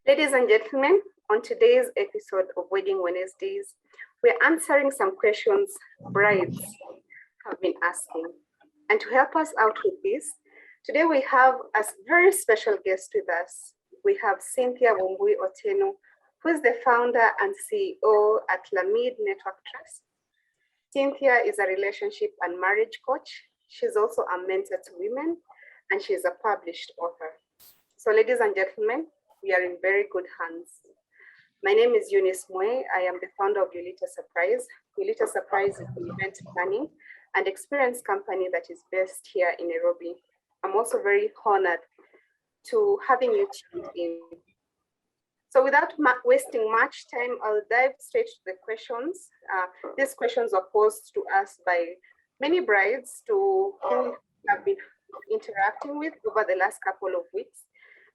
Ladies and gentlemen, on today's episode of Wedding Wednesdays, we're answering some questions brides have been asking. And to help us out with this, today we have a very special guest with us. We have Cynthia Wambui Otieno, who is the founder and CEO at Lamid Network Trust. Cynthia is a relationship and marriage coach. She's also a mentor to women, and she's a published author. So ladies and gentlemen, we are in very good hands. My name is Eunice Mwe. I am the founder of Yulita Surprise. Yulita Surprise is an event planning and experience company that is based here in Nairobi. I'm also very honored to having you tuned in. So without wasting much time, I'll dive straight to the questions. These questions are posed to us by many brides who have been interacting with over the last couple of weeks.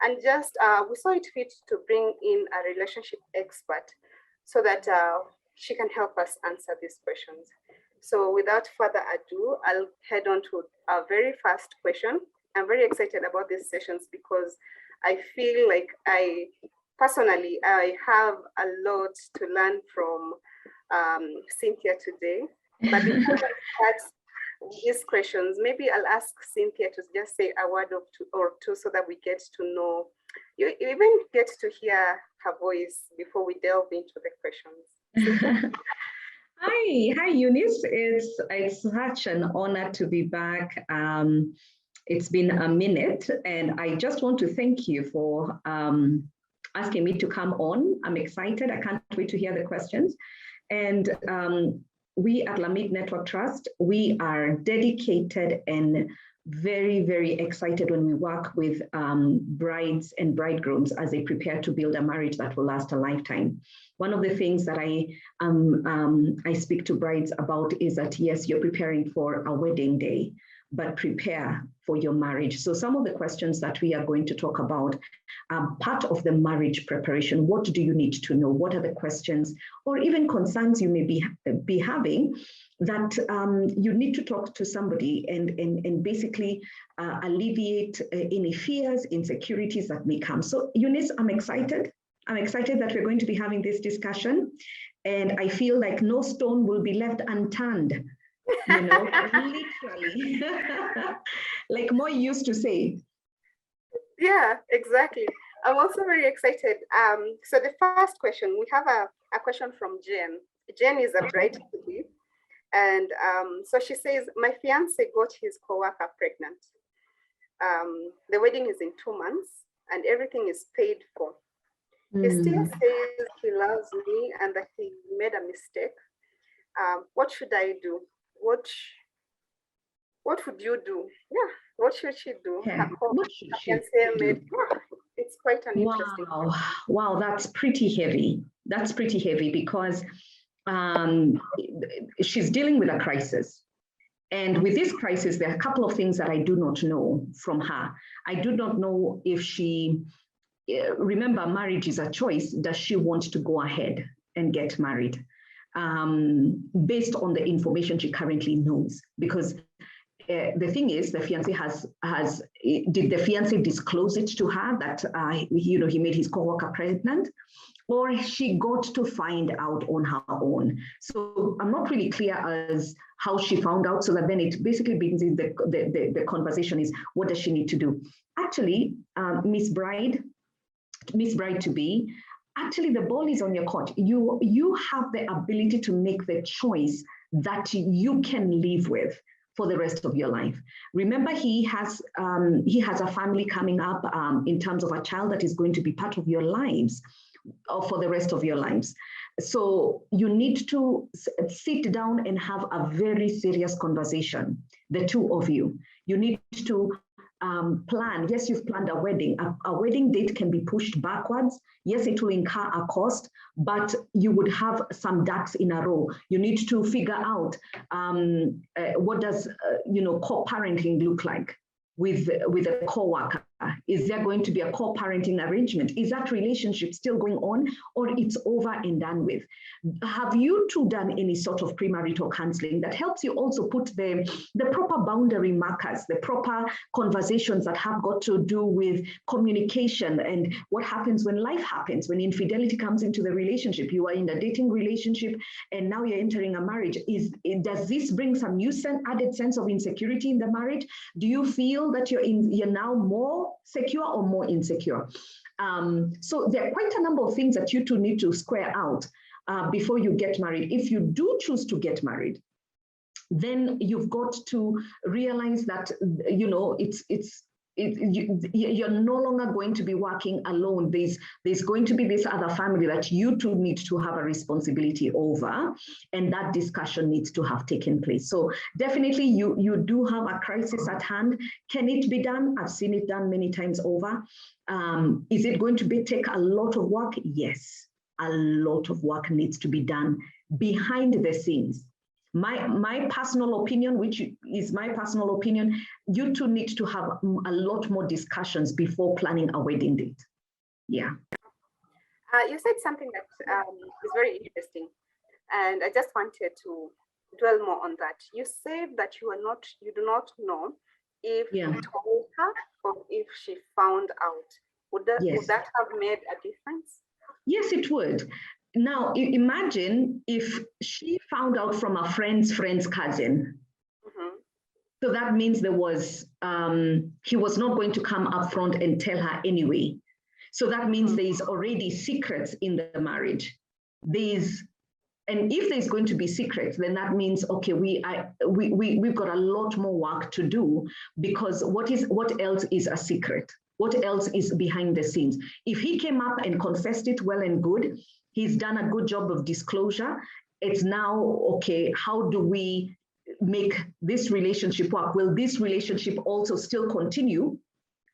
And just, we saw it fit to bring in a relationship expert so that she can help us answer these questions. So without further ado, I'll head on to our very first question. I'm very excited about these sessions because I feel like I have a lot to learn from Cynthia today. But before I start these questions, maybe I'll ask Cynthia to just say a word or two so that we get to know, you even get to hear her voice before we delve into the questions. Hi Eunice. It's such an honor to be back. It's been a minute, and I just want to thank you for asking me to come on. I'm excited. I can't wait to hear the questions. And we at Lamid Network Trust, we are dedicated and very, very excited when we work with brides and bridegrooms as they prepare to build a marriage that will last a lifetime. One of the things that I speak to brides about is that, yes, you're preparing for a wedding day, but prepare for your marriage. So some of the questions that we are going to talk about are part of the marriage preparation. What do you need to know? What are the questions or even concerns you may be having that you need to talk to somebody and basically alleviate any fears, insecurities that may come. So Eunice, I'm excited. I'm excited that we're going to be having this discussion, and I feel like no stone will be left unturned. You know, literally, like Moi used to say. Yeah, exactly. I'm also very excited. So the first question, we have a question from Jen. Jen is a bride to be, and so she says, my fiance got his coworker pregnant. The wedding is in 2 months, and everything is paid for. He still says he loves me and that he made a mistake. What should I do? What would you do? Yeah, what should she do? Yeah. What should she do? It's quite an interesting question. Wow, that's pretty heavy. That's pretty heavy because she's dealing with a crisis. And with this crisis, there are a couple of things that I do not know from her. I do not know if she, remember, marriage is a choice. Does she want to go ahead and get married? Based on the information she currently knows, because the thing is, the fiancé did the fiancé disclose it to her that he made his coworker pregnant, or she got to find out on her own? So I'm not really clear as how she found out. So that then it basically begins in the conversation is, what does she need to do? Actually, Miss Bride to be. Actually, the ball is on your court. You have the ability to make the choice that you can live with for the rest of your life. Remember, he has a family coming up in terms of a child that is going to be part of your lives for the rest of your lives. So you need to sit down and have a very serious conversation, the two of you. You need to plan. Yes, you've planned a wedding. A wedding date can be pushed backwards. Yes, it will incur a cost, but you would have some ducks in a row. You need to figure out what does co-parenting look like with a co-worker. Is there going to be a co-parenting arrangement? Is that relationship still going on, or it's over and done with? Have you two done any sort of premarital counseling that helps you also put the proper boundary markers, the proper conversations that have got to do with communication and what happens when life happens, when infidelity comes into the relationship? You are in a dating relationship and now you're entering a marriage. Does this bring some new added sense of insecurity in the marriage? Do you feel that you're now more secure or more insecure? So there are quite a number of things that you two need to square out before you get married. If you do choose to get married, then you've got to realize that, you know, you're no longer going to be working alone. There's going to be this other family that you two need to have a responsibility over, and that discussion needs to have taken place. So definitely you do have a crisis at hand. Can it be done? I've seen it done many times over. Is it going to take a lot of work? Yes, a lot of work needs to be done behind the scenes. My personal opinion, which is my personal opinion, you two need to have a lot more discussions before planning a wedding date. Yeah. You said something that is very interesting, and I just wanted to dwell more on that. You said that you do not know if you told her or if she found out. Would that have made a difference? Yes, it would. Now, imagine if she found out from a friend's cousin. Mm-hmm. So that means there was, he was not going to come up front and tell her anyway. So that means there's already secrets in the marriage. And if there's going to be secrets, then that means, okay, we've got a lot more work to do, because what else is a secret? What else is behind the scenes? If he came up and confessed it, well and good. He's done a good job of disclosure. It's now, okay, how do we make this relationship work? Will this relationship also still continue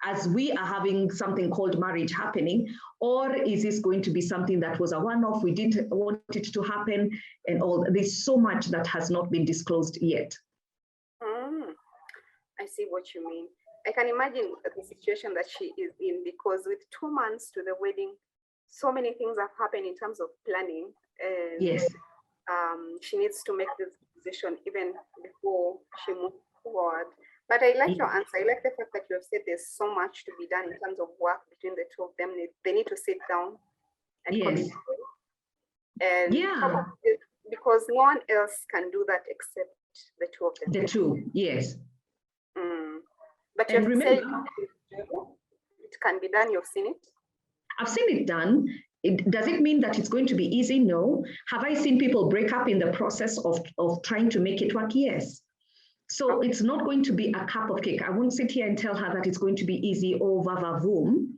as we are having something called marriage happening? Or is this going to be something that was a one-off, we didn't want it to happen, and all? There's so much that has not been disclosed yet. I see what you mean. I can imagine the situation that she is in, because with 2 months to the wedding, so many things have happened in terms of planning, and yes, she needs to make this decision even before she moves forward. But I like your answer. I like the fact that you have said there's so much to be done in terms of work between the two of them. They need to sit down and communicate. And because no one else can do that except the two of them. The two, yes. But you have said it can be done. You've seen it. I've seen it done. Does it mean that it's going to be easy? No. Have I seen people break up in the process of trying to make it work? Yes. So it's not going to be a cup of cake. I won't sit here and tell her that it's going to be easy, oh, va-va-voom.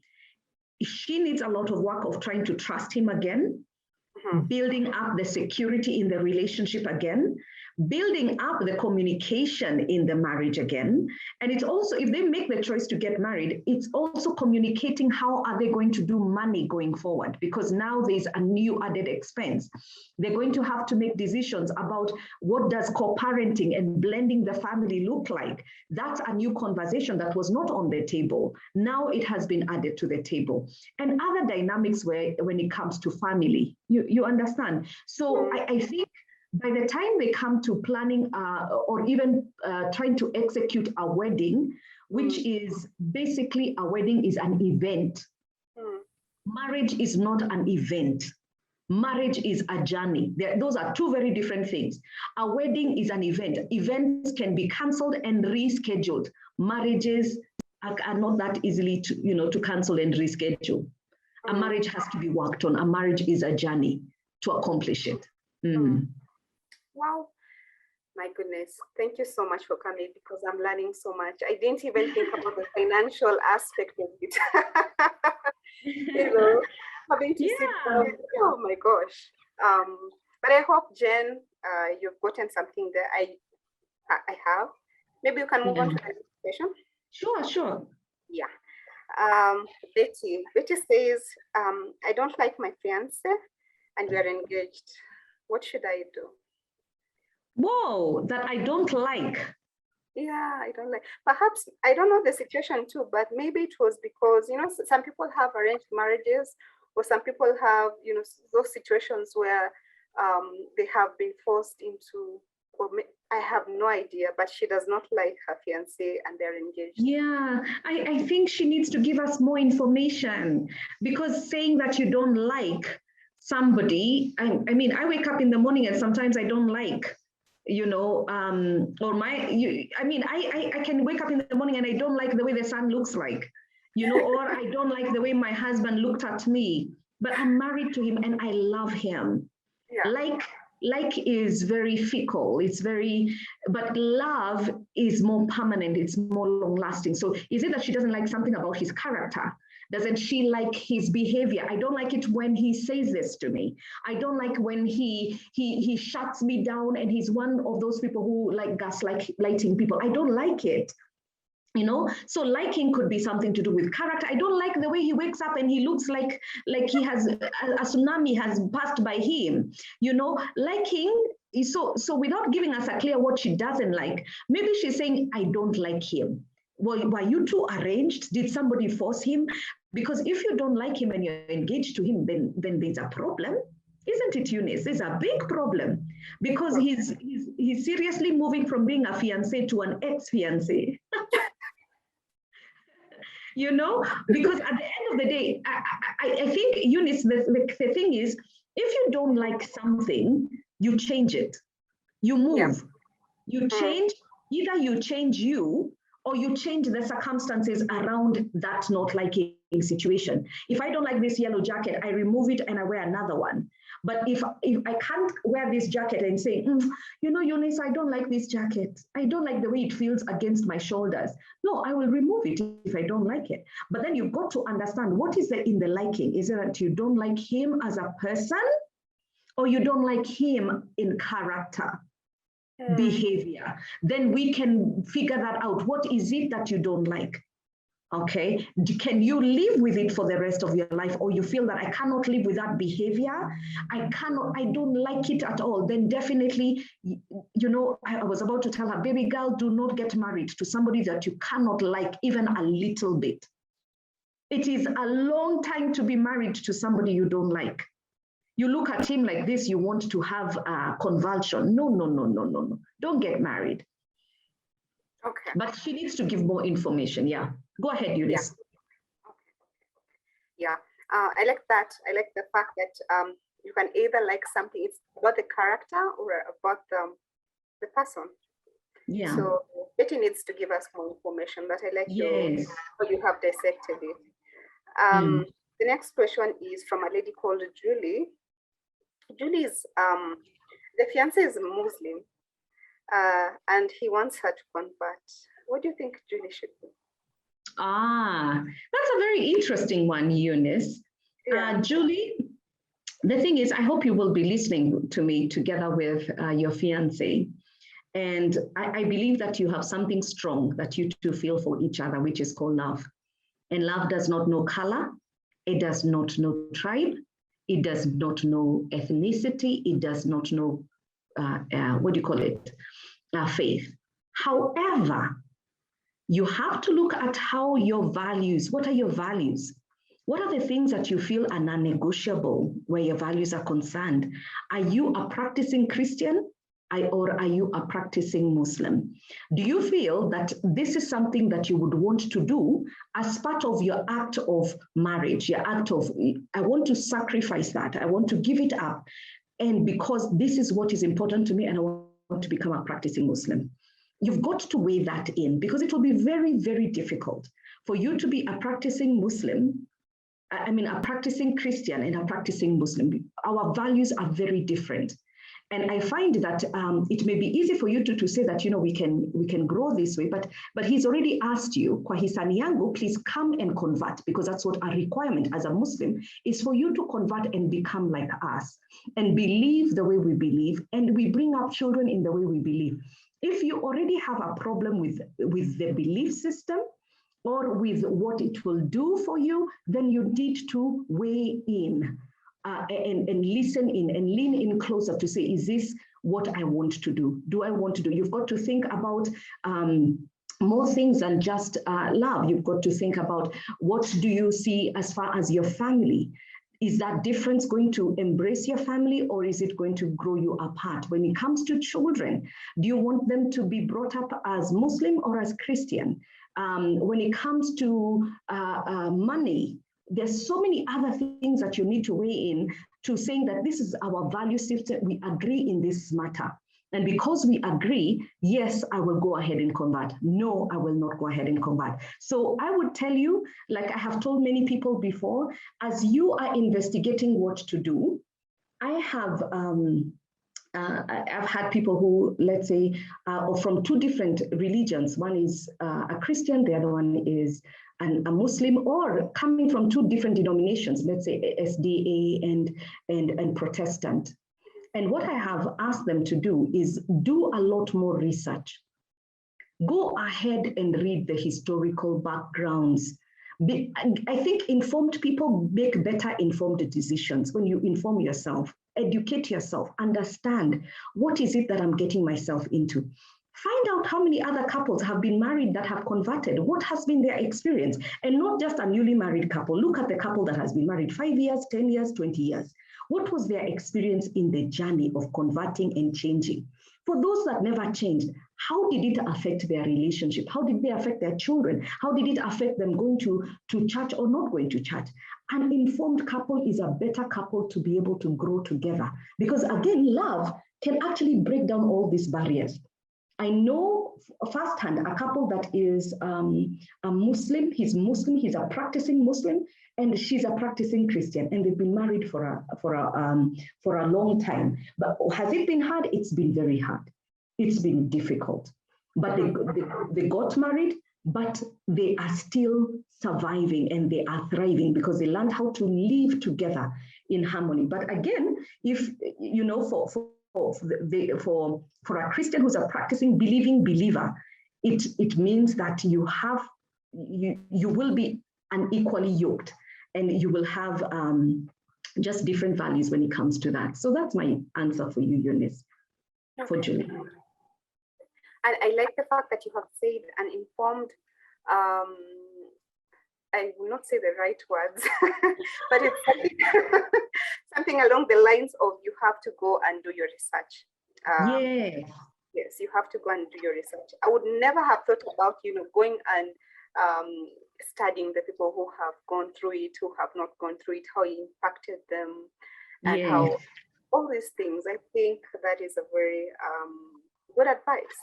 She needs a lot of work of trying to trust him again, building up the security in the relationship again, building up the communication in the marriage again. And it's also, if they make the choice to get married, it's also communicating how are they going to do money going forward, because now there's a new added expense. They're going to have to make decisions about what does co-parenting and blending the family look like. That's a new conversation that was not on the table. Now it has been added to the table. And other dynamics when it comes to family, you understand? So I think by the time they come to planning or even trying to execute a wedding, which is basically a wedding is an event. Marriage is not an event. Marriage is a journey. Those are two very different things. A wedding is an event. Events can be cancelled and rescheduled. Marriages are not that easily to cancel and reschedule. A marriage has to be worked on. A marriage is a journey to accomplish it. Wow, my goodness. Thank you so much for coming, because I'm learning so much. I didn't even think about the financial aspect of it. Having to sit down. Oh my gosh. But I hope, Jen, you've gotten something that I have. Maybe you can move on to the next question. Sure. Yeah. Betty says, I don't like my fiance and we are engaged. What should I do? Whoa, that I don't like. Yeah, I don't like. Perhaps I don't know the situation too, but maybe it was because some people have arranged marriages, or some people have those situations where they have been forced into. I have no idea, but she does not like her fiancé and they're engaged. Yeah, I think she needs to give us more information, because saying that you don't like somebody, I mean, I wake up in the morning and sometimes I don't like, or I can wake up in the morning and I don't like the way the sun looks like, or I don't like the way my husband looked at me, but I'm married to him and I love him. Yeah. Like is very fickle, but love is more permanent, it's more long lasting. So is it that she doesn't like something about his character? Doesn't she like his behavior? I don't like it when he says this to me. I don't like when he shuts me down, and he's one of those people who like gaslighting people. I don't like it. So liking could be something to do with character. I don't like the way he wakes up and he looks like he has a tsunami has passed by him. Liking is so without giving us a clear what she doesn't like, maybe she's saying, I don't like him. Well, were you two arranged? Did somebody force him? Because if you don't like him and you're engaged to him, then there's a problem. Isn't it, Eunice? There's a big problem, because he's seriously moving from being a fiancé to an ex-fiancé. Because at the end of the day, I think, Eunice, the thing is, if you don't like something, you change it. You move. Yeah. You change, either you change you, or you change the circumstances around that not liking situation. If I don't like this yellow jacket, I remove it and I wear another one. But if I can't wear this jacket and say, Eunice, I don't like this jacket. I don't like the way it feels against my shoulders. No, I will remove it if I don't like it. But then you've got to understand, what is in the liking? Is it that you don't like him as a person, or you don't like him in character? Behavior? Then we can figure that out. What is it that you don't like? Okay, can you live with it for the rest of your life, or you feel that I cannot live with that behavior, I don't like it at all? Then definitely, I was about to tell her, baby girl, do not get married to somebody that you cannot like even a little bit. It is a long time to be married to somebody you don't like. You look at him like this, you want to have a convulsion. No. Don't get married. Okay. But she needs to give more information. Yeah. Go ahead, Eunice. Yeah. I like that. I like the fact that you can either like something, it's about the character or about the person. Yeah. So Betty needs to give us more information, but I like how you have dissected it. The next question is from a lady called Julie. Julie is, the fiancé is a Muslim, and he wants her to convert. What do you think Julie should do? That's a very interesting one, Eunice. Yeah. Julie, the thing is, I hope you will be listening to me together with your fiancé. And I believe that you have something strong that you two feel for each other, which is called love. And love does not know color. It does not know tribe. It does not know ethnicity. It does not know, faith. However, you have to look at how your values, what are your values? What are the things that you feel are non-negotiable where your values are concerned? Are you a practicing Christian? Or are you a practicing Muslim? Do you feel that this is something that you would want to do as part of your act of marriage, your act of, I want to sacrifice that, I want to give it up, and because this is what is important to me and I want to become a practicing Muslim? You've got to weigh that in, because it will be very, very difficult for you to be a practicing Muslim, a practicing Christian and a practicing Muslim. Our values are very different. And I find that it may be easy for you to say that, we can grow this way, but he's already asked you, kwa hisani yangu, please come and convert, because that's what our requirement as a Muslim is, for you to convert and become like us and believe the way we believe, and we bring up children in the way we believe. If you already have a problem with the belief system or with what it will do for you, then you need to weigh in. and listen in and lean in closer to say, is this what I want to do? Do I want to do? You've got to think about more things than just love. You've got to think about, what do you see as far as your family? Is that difference going to embrace your family, or is it going to grow you apart? When it comes to children, do you want them to be brought up as Muslim or as Christian? When it comes to money, there's so many other things that you need to weigh in to saying that this is our value system. We agree in this matter. And because we agree, yes, I will go ahead and convert. No, I will not go ahead and convert. So I would tell you, like I have told many people before, as you are investigating what to do, I've had people who, let's say, are from two different religions. One is a Christian, the other one is a Muslim, or coming from two different denominations, let's say SDA and Protestant. And what I have asked them to do is do a lot more research. Go ahead and read the historical backgrounds. I think informed people make better informed decisions when you inform yourself, educate yourself, understand what is it that I'm getting myself into. Find out how many other couples have been married that have converted. What has been their experience? And not just a newly married couple. Look at the couple that has been married 5 years, 10 years, 20 years. What was their experience in the journey of converting and changing? For those that never changed, how did it affect their relationship? How did they affect their children? How did it affect them going to church or not going to church? An informed couple is a better couple to be able to grow together. Because again, love can actually break down all these barriers. I know firsthand a couple that is a Muslim. He's Muslim. He's a practicing Muslim, and she's a practicing Christian, and they've been married for a long time. But has it been hard? It's been very hard. It's been difficult. But they got married, but they are still surviving and they are thriving because they learned how to live together in harmony. But again, if you know, for a Christian who's a practicing, believing believer, it means that you will be unequally yoked, and you will have just different values when it comes to that. So that's my answer for you, Eunice, for Julie. And I like the fact that you have said an informed, I will not say the right words, but it's something along the lines of you have to go and do your research. Yes, you have to go and do your research. I would never have thought about, going and studying the people who have gone through it, who have not gone through it, how it impacted them, and how all these things. I think that is a very good advice.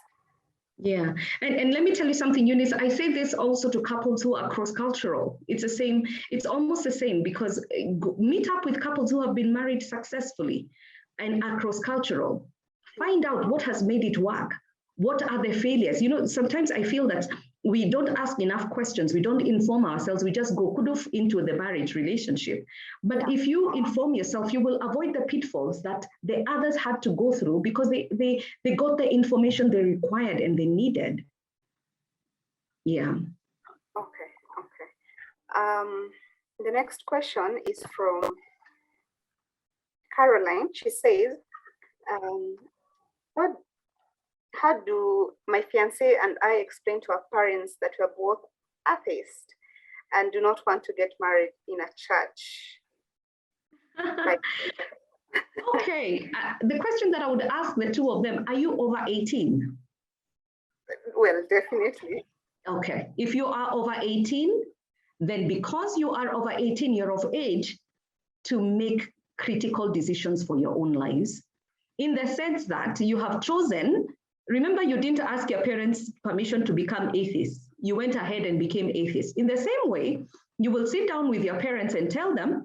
Yeah, and let me tell you something, Eunice. I say this also to couples who are cross-cultural. It's the same. It's almost the same, because meet up with couples who have been married successfully and are cross-cultural. Find out what has made it work. What are the failures? Sometimes I feel that we don't ask enough questions. We don't inform ourselves. We just go kuduf into the marriage relationship. But if you inform yourself, you will avoid the pitfalls that the others had to go through because they got the information they required and they needed. Yeah. Okay. The next question is from Caroline. She says, how do my fiance and I explain to our parents that we are both atheists and do not want to get married in a church? Okay, the question that I would ask the two of them, are you over 18? Well, definitely. Okay, if you are over 18, then because you are over 18, you're of age to make critical decisions for your own lives, in the sense that you have chosen. Remember, you didn't ask your parents' permission to become atheists. You went ahead and became atheists. In the same way, you will sit down with your parents and tell them,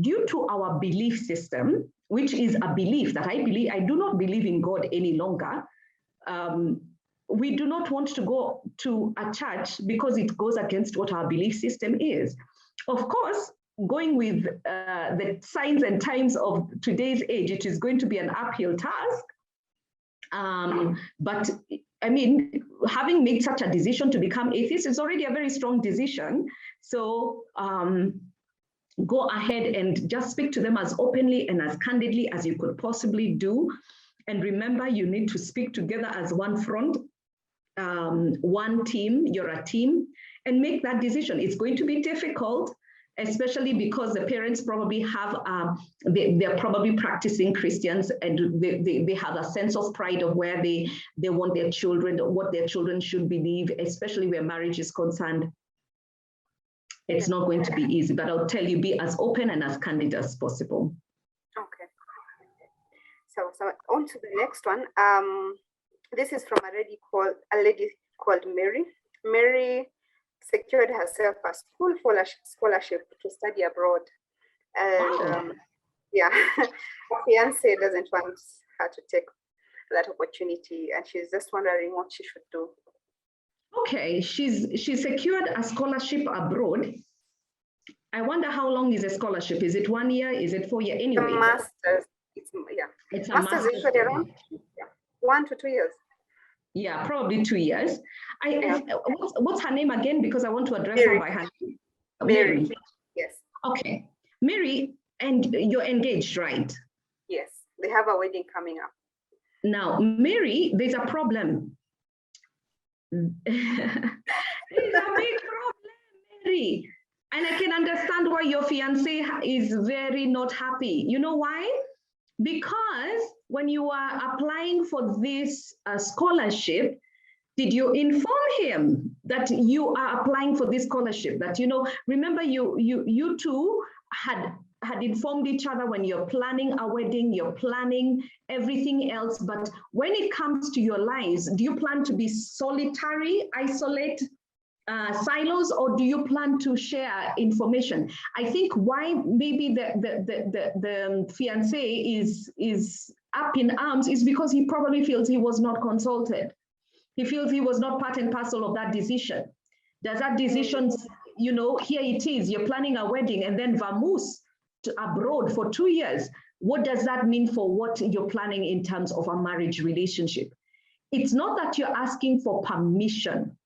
due to our belief system, which is a belief that I do not believe in God any longer. We do not want to go to a church because it goes against what our belief system is. Of course, going with the signs and times of today's age, it is going to be an uphill task. But I mean, having made such a decision to become atheist is already a very strong decision. So go ahead and just speak to them as openly and as candidly as you could possibly do. And remember, you need to speak together as one front, one team, you're a team, and make that decision. It's going to be difficult, especially because the parents probably have, they're probably practicing Christians, and they have a sense of pride of where they want their children, what their children should believe, especially where marriage is concerned. It's not going to be easy, but I'll tell you, be as open and as candid as possible. Okay. So on to the next one. This is from a lady called Mary. Mary secured herself a school scholarship to study abroad. And her fiance doesn't want her to take that opportunity, and she's just wondering what she should do. Okay, she secured a scholarship abroad. I wonder how long is a scholarship? Is it 1 year? Is it 4 years? Anyway, a master's. It's a master's usually around 1 to 2 years. Yeah, probably 2 years. What's her name again? Because I want to address her by her name. Mary. Yes. Okay, Mary, and you're engaged, right? Yes, they have a wedding coming up. Now, Mary, there's a problem. There's a big problem, Mary. And I can understand why your fiance is very not happy. You know why? Because when you are applying for this scholarship, did you inform him that you are applying for this scholarship? That, you know, remember you two had informed each other when you're planning a wedding, you're planning everything else. But when it comes to your lives, do you plan to be solitary, isolate, silos, or do you plan to share information? I think why maybe the fiance is up in arms is because he probably feels he was not consulted. He feels he was not part and parcel of that decision. Does that decision, you know, here it is, you're planning a wedding and then vamoose to abroad for 2 years. What does that mean for what you're planning in terms of a marriage relationship? It's not that you're asking for permission.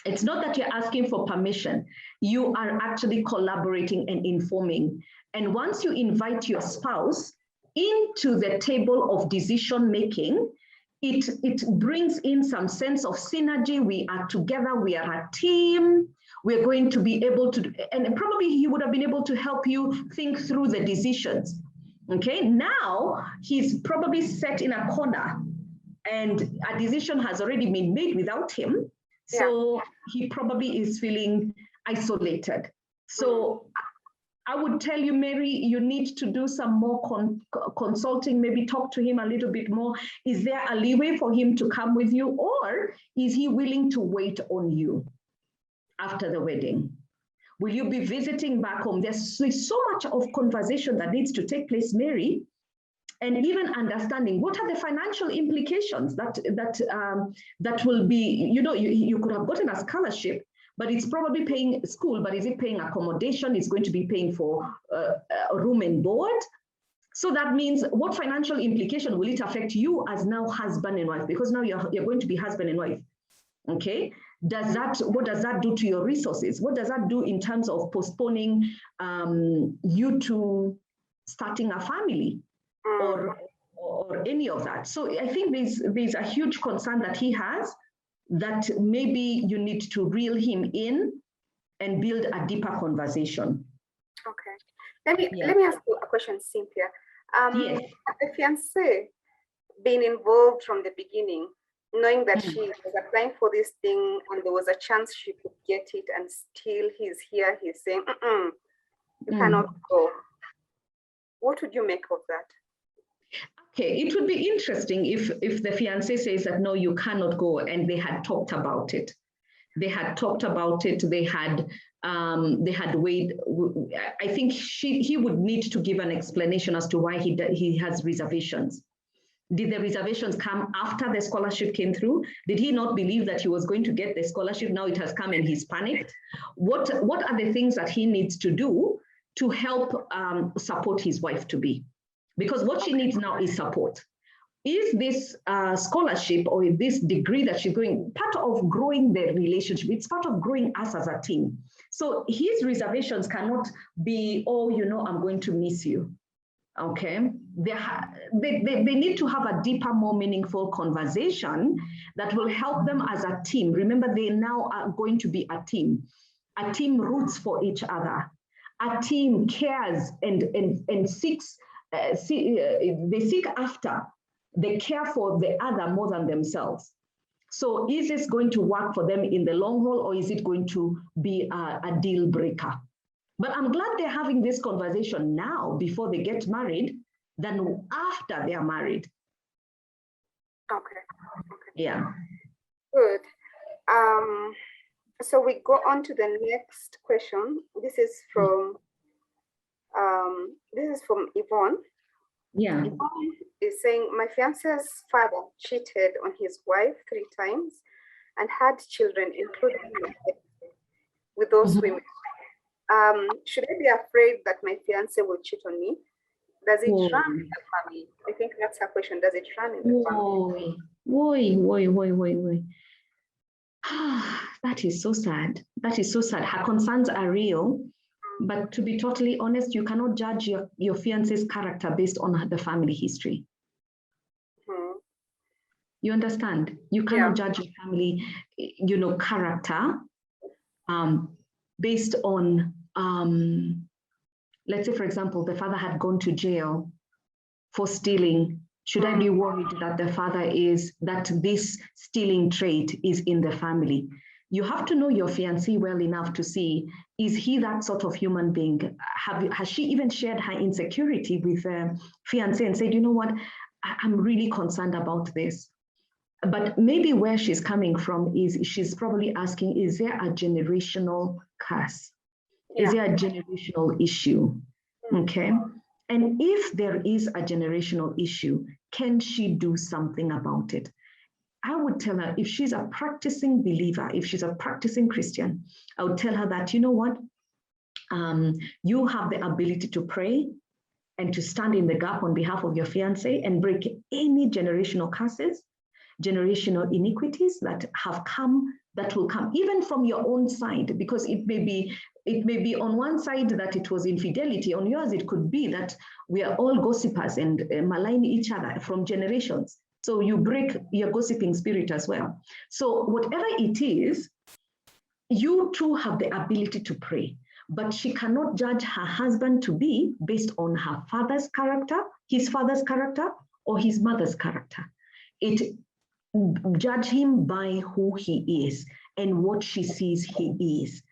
It's not that you're asking for permission. You are actually collaborating and informing. And once you invite your spouse into the table of decision making, it brings in some sense of synergy. We are together, we are a team. We're going to be able to, and probably he would have been able to help you think through the decisions. Okay, now he's probably set in a corner and a decision has already been made without him. So he probably is feeling isolated. So I would tell you, Mary, you need to do some more consulting, maybe talk to him a little bit more. Is there a leeway for him to come with you, or is he willing to wait on you after the wedding? Will you be visiting back home? There's so much of conversation that needs to take place, Mary, and even understanding what are the financial implications that will be, you know, you could have gotten a scholarship, but it's probably paying school, but is it paying accommodation? It's going to be paying for room and board. So that means what financial implication will it affect you as now husband and wife? Because now you're going to be husband and wife, okay? What does that do to your resources? What does that do in terms of postponing you to starting a family or any of that? So I think there's a huge concern that he has, that maybe you need to reel him in and build a deeper conversation. Okay. Let me ask you a question, Cynthia. Yes. Has the fiancé been involved from the beginning, knowing that she was applying for this thing and there was a chance she could get it, and still he's saying, you cannot go? What would you make of that? Okay, it would be interesting if the fiancé says that no, you cannot go, and they had talked about it. They had talked about it. They had weighed. I think he would need to give an explanation as to why he has reservations. Did the reservations come after the scholarship came through? Did he not believe that he was going to get the scholarship? Now it has come and he's panicked. What are the things that he needs to do to help support his wife to be? Because what she needs now is support. Is this scholarship or this degree that she's going, part of growing the relationship? It's part of growing us as a team. So his reservations cannot be, oh, I'm going to miss you. Okay, they need to have a deeper, more meaningful conversation that will help them as a team. Remember, they now are going to be a team. A team roots for each other. A team cares and seeks. They seek after. They care for the other more than themselves. So, is this going to work for them in the long haul, or is it going to be a deal breaker? But I'm glad they're having this conversation now before they get married than after they are married. Okay. Yeah. Good. So we go on to the next question. This is from Yvonne. Yeah. Yvonne is saying, my fiance's father cheated on his wife 3 times and had children, including with those women. Should I be afraid that my fiance will cheat on me? Does it run in the family? I think that's her question. Does it run in the family? Woi. That is so sad. That is so sad. Her concerns are real. But to be totally honest, you cannot judge your fiance's character based on the family history. You understand? You cannot judge your family, character based on, let's say, for example, the father had gone to jail for stealing. Should I be worried that that this stealing trait is in the family? You have to know your fiancé well enough to see, is he that sort of human being? Has she even shared her insecurity with the fiancé and said, you know what, I'm really concerned about this? But maybe where she's coming from is she's probably asking, is there a generational curse? Is there a generational issue? Okay. And if there is a generational issue, can she do something about it? I would tell her, if she's a practicing believer, if she's a practicing Christian, I would tell her that, you know what, you have the ability to pray and to stand in the gap on behalf of your fiancé and break any generational curses, generational iniquities that have come, that will come even from your own side, because it may be on one side that it was infidelity, on yours it could be that we are all gossipers and malign each other from generations. So you break your gossiping spirit as well. So whatever it is, you too have the ability to pray, but she cannot judge her husband to be based on her father's character, his father's character, or his mother's character. Judge him by who he is and what she sees he is.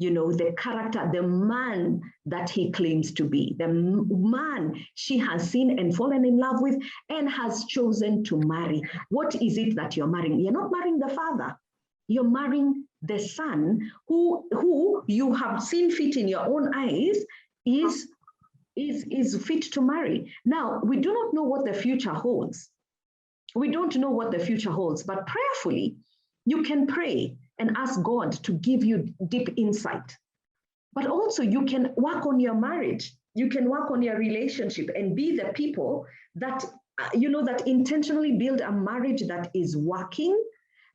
The character, the man that he claims to be, the man she has seen and fallen in love with and has chosen to marry. What is it that you're marrying? You're not marrying the father. You're marrying the son who you have seen fit in your own eyes is fit to marry. Now, we do not know what the future holds. We don't know what the future holds, but prayerfully, you can pray and ask God to give you deep insight. But also you can work on your marriage. You can work on your relationship and be the people that, that intentionally build a marriage that is working,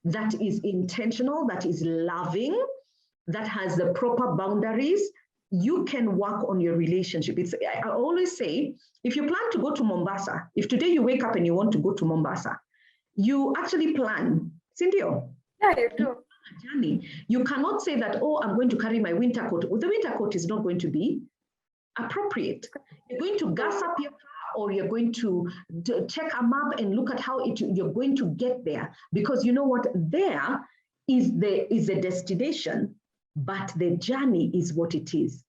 that is intentional, that is loving, that has the proper boundaries. You can work on your relationship. I always say, if you plan to go to Mombasa, if today you wake up and you want to go to Mombasa, you actually plan. Cynthia? Yeah, you do. Journey. You cannot say that, oh, I'm going to carry my winter coat. Well, the winter coat is not going to be appropriate. You're going to gas up your car, or you're going to check a map and look at how you're going to get there. Because you know what? There is the destination, but the journey is what it is.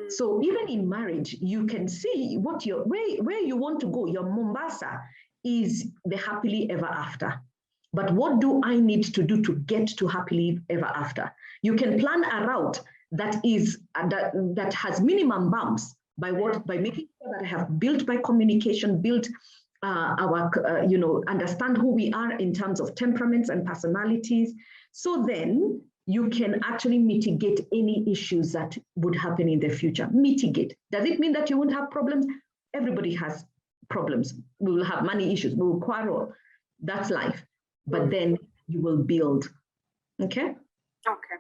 So even in marriage, you can see what where you want to go. Your Mombasa is the happily ever after. But what do I need to do to get to happily ever after? You can plan a route that is that has minimum bumps by making sure that I have built by communication, built understand who we are in terms of temperaments and personalities. So then you can actually mitigate any issues that would happen in the future. Mitigate. Does it mean that you won't have problems? Everybody has problems. We will have money issues. We will quarrel. That's life. But then you will build. Okay? Okay.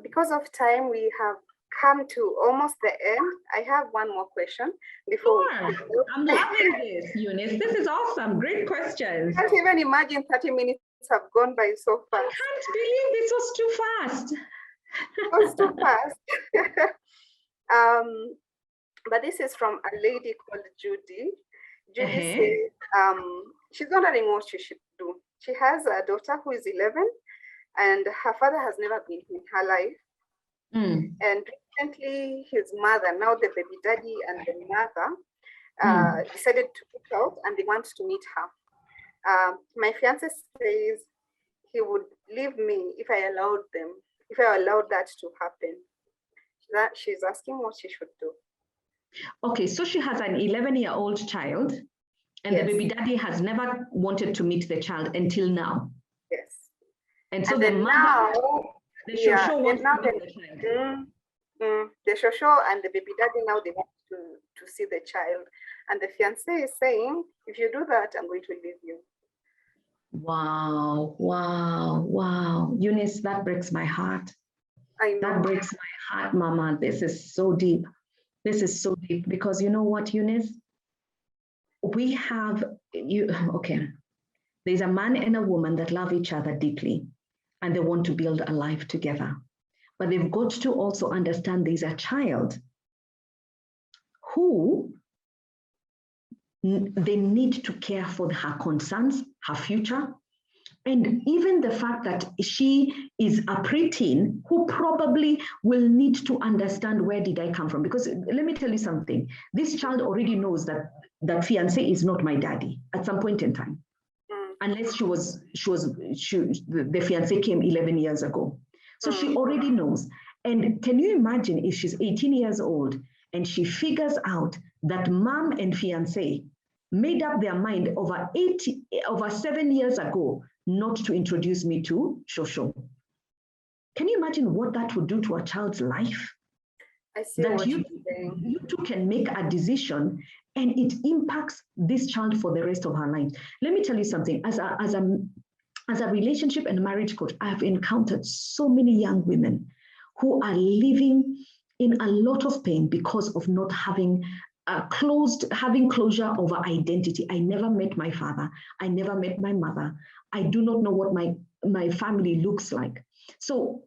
Because of time, we have come to almost the end. I have one more question before we Sure. I'm loving this, Eunice. This is awesome. Great questions. I can't even imagine 30 minutes have gone by so fast. I can't believe this was too fast. It was too fast. But this is from a lady called Judy. Judy says she's wondering what she should do. She has a daughter who is 11, and her father has never been in her life. And recently, his mother, now the baby daddy and the mother, decided to put out and they want to meet her. My fiance says he would leave me if I allowed that to happen. She's asking what she should do. Okay, so she has an 11-year-old child, and the baby daddy has never wanted to meet the child until now. Yes. And so and the mother, the shosho wants to meet the child. The shosho and the baby daddy now they want to see the child, and the fiance is saying, if you do that, I'm going to leave you. Wow, wow, wow. Eunice, that breaks my heart. I know. That breaks my heart, Mama. This is so deep. This is so deep because you know what, Eunice? We have, there's a man and a woman that love each other deeply and they want to build a life together. But they've got to also understand there's a child who they need to care for her concerns, her future, and even the fact that she is a preteen who probably will need to understand where did I come from. Because let me tell you something, this child already knows that that fiance is not my daddy at some point in time, unless the fiance came 11 years ago. So she already knows. And can you imagine if she's 18 years old and she figures out that mom and fiance made up their mind over 7 years ago not to introduce me to Shosho. Can you imagine what that would do to a child's life? I see that what you two can make a decision and it impacts this child for the rest of her life. Let me tell you something, as a relationship and marriage coach, I have encountered so many young women who are living in a lot of pain because of not having closure over identity. I never met my father. I never met my mother. I do not know what my family looks like. So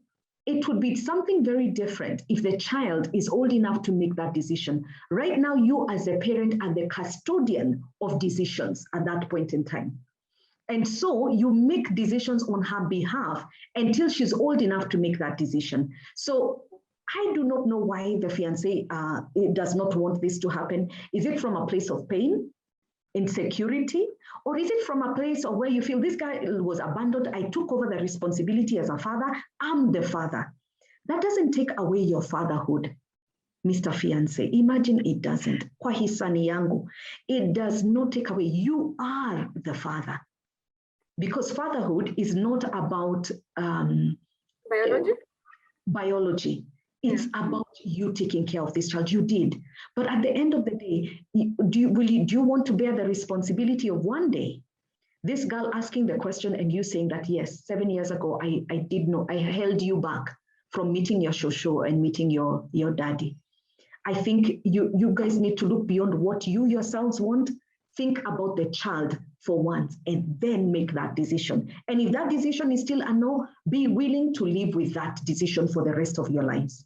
it would be something very different if the child is old enough to make that decision. Right now, you as a parent are the custodian of decisions at that point in time. And so you make decisions on her behalf until she's old enough to make that decision. So I do not know why the fiancé does not want this to happen. Is it from a place of pain, insecurity, or is it from a place of where you feel this guy was abandoned, I took over the responsibility as a father, I'm the father? That doesn't take away your fatherhood, Mr. Fiancé. Imagine it doesn't. Kwa hisani yangu, it does not take away. You are the father. Because fatherhood is not about biology. It's about you taking care of this child. You did. But at the end of the day, do you want to bear the responsibility of one day this girl asking the question and you saying that, yes, 7 years ago, I did know, I held you back from meeting your shosho and meeting your daddy. I think you guys need to look beyond what you yourselves want. Think about the child for once and then make that decision. And if that decision is still a no, be willing to live with that decision for the rest of your lives.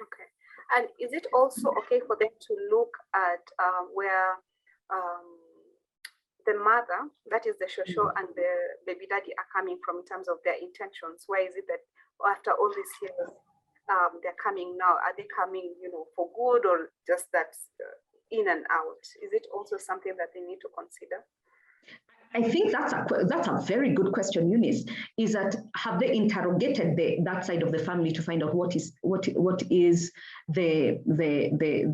Okay. And is it also okay for them to look at where the mother, that is the shosho, and the baby daddy are coming from in terms of their intentions? Why is it that after all these years, they're coming now? Are they coming, for good, or just that in and out? Is it also something that they need to consider? I think that's a very good question, Eunice. Is that have they interrogated that side of the family to find out what is the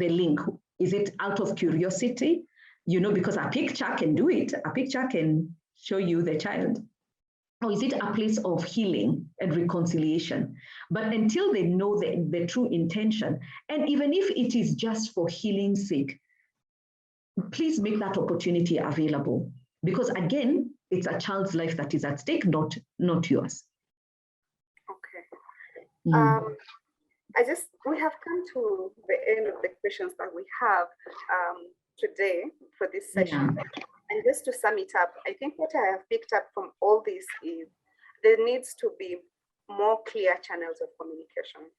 link? Is it out of curiosity? Because a picture can do it. A picture can show you the child. Or is it a place of healing and reconciliation? But until they know the true intention, and even if it is just for healing's sake, please make that opportunity available. Because again, it's a child's life that is at stake, not yours. We have come to the end of the questions that we have today for this session. Yeah. And just to sum it up, I think what I have picked up from all this is there needs to be more clear channels of communication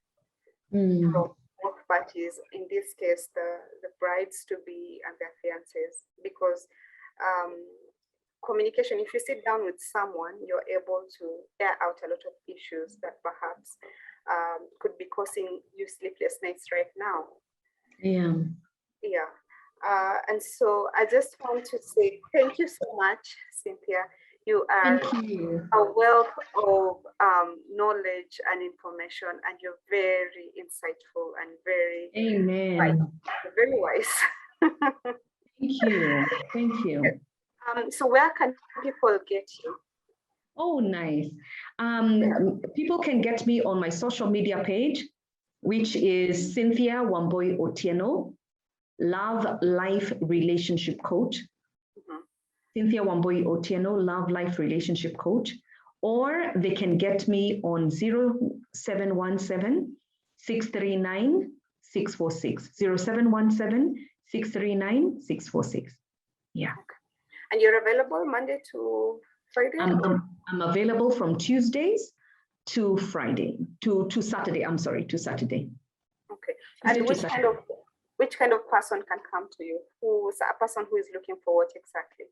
from both parties, in this case, the brides to be and their fiancés, because communication, if you sit down with someone, you're able to air out a lot of issues that perhaps could be causing you sleepless nights right now. Yeah. Yeah. And so I just want to say thank you so much, Cynthia. You are a wealth of knowledge and information, and you're very insightful and very very wise. Thank you. Thank you. So where can people get you? Oh, nice. People can get me on my social media page, which is Cynthia Wambui Otieno, Love Life Relationship Coach. Cynthia Wambui Otieno, Love Life Relationship Coach. Or they can get me on 0717 639 646. 0717 639 646. Yeah. And you're available Monday to Friday? I'm available from Tuesdays to Friday, to Saturday. I'm sorry, to Saturday. Okay. And which kind of person can come to you? Who's a person who is looking for what exactly?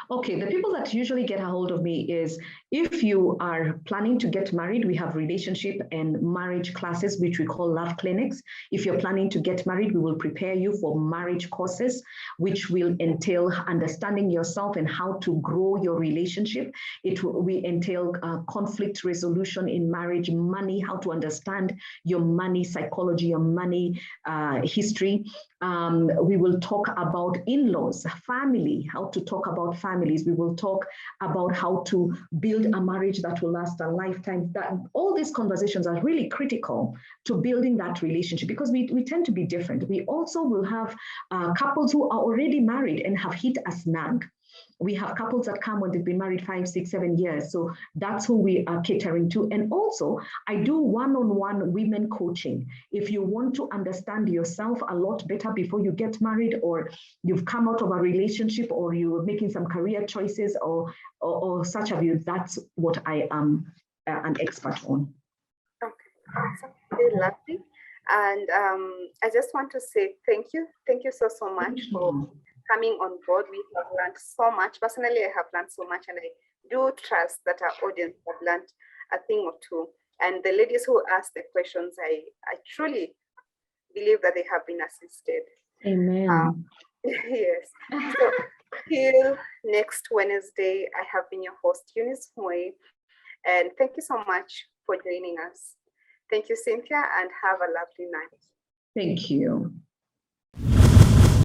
Okay, the people that usually get a hold of me is if you are planning to get married, we have relationship and marriage classes, which we call love clinics. If you're planning to get married, we will prepare you for marriage courses, which will entail understanding yourself and how to grow your relationship. We entail conflict resolution in marriage, money, how to understand your money psychology, your money history. We will talk about in-laws, family, how to talk about families. We will talk about how to build a marriage that will last a lifetime. All these conversations are really critical to building that relationship because we tend to be different. We also will have couples who are already married and have hit a snag. We have couples that come when they've been married 5, 6, 7 years. So that's who we are catering to. And also, I do one-on-one women coaching. If you want to understand yourself a lot better before you get married, or you've come out of a relationship, or you're making some career choices, or such of you, that's what I am an expert on. Okay, so very lovely. And I just want to say thank you. Thank you so much for coming on board. We have learned so much. Personally, I have learned so much, and I do trust that our audience have learned a thing or two. And the ladies who asked the questions, I truly believe that they have been assisted. Amen. Yes. So till next Wednesday, I have been your host, Eunice Moy, and thank you so much for joining us. Thank you, Cynthia, and have a lovely night. Thank you.